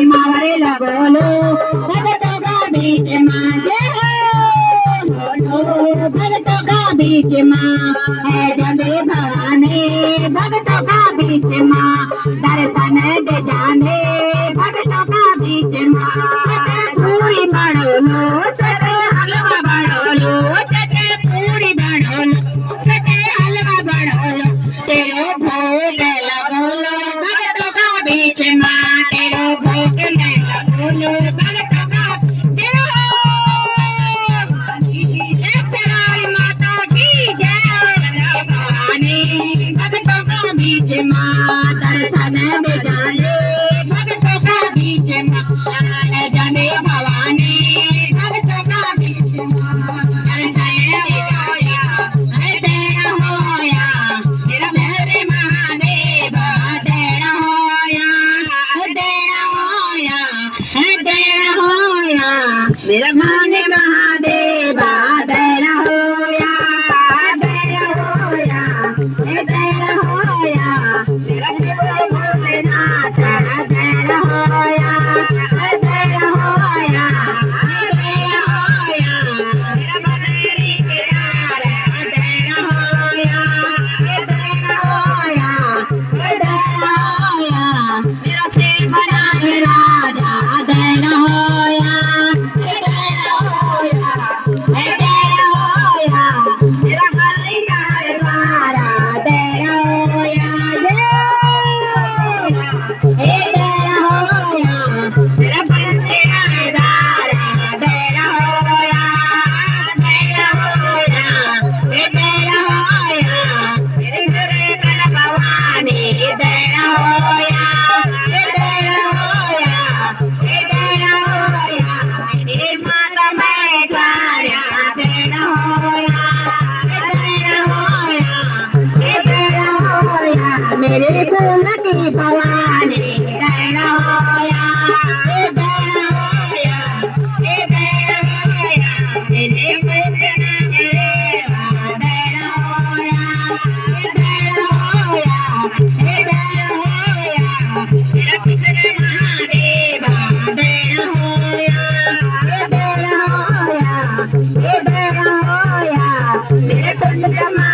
मारे लगोलो भगतों का बीच मांगे भगतों का बीच माँ है जदे भवानी भगतों का बीच माँ दर्शन दे जाने भगतों का बीच माँ पूरी बड़ोलो चटे हलवा बड़ोलो चटे पूरी बड़ोलो चटे हलवा बड़ोलो तेरे भोग लगोलो भगतों का बीच माँ तेरे भोग लगोलो भगतों का बीच माँ दर्शन दे जाने भगतों का बीच माँ जाने भवानी भगतों का बीच माँ दर्शन दे जाया तेरा होया तेरा मेरे महादेव तेरा होया तेरा होया तेरा होया मेरा माने महादेव तेरा होया तेरा होया तेरा होया तेरा भोलेनाथ तेरा होया तेरा होया तेरा होया तेरा बदरी किनारा तेरा होया तेरा होया तेरा होया तेरा से बना राजा तेरा होया तेरा होया तेरा होया तेरा बलिदार द्वारा तेरा होया तेरा होया तेरा बलिदार द्वारा तेरा होया तेरा होया तेरा होया तेरे तेरे बल भवानी तेरा होया तेरा होया तेरा होया तेरी माता मैं तारा तेरा होया तेरा होया तेरा होया मेरे कुल की भवानी तेरा होया तेरा होया तेरा होया मेरे पूजना देवा तेरा होया तेरा होया तेरा होया तेरा कृष्ण महादेव तेरा होया तेरा होया तेरा मेरे कुंड कमा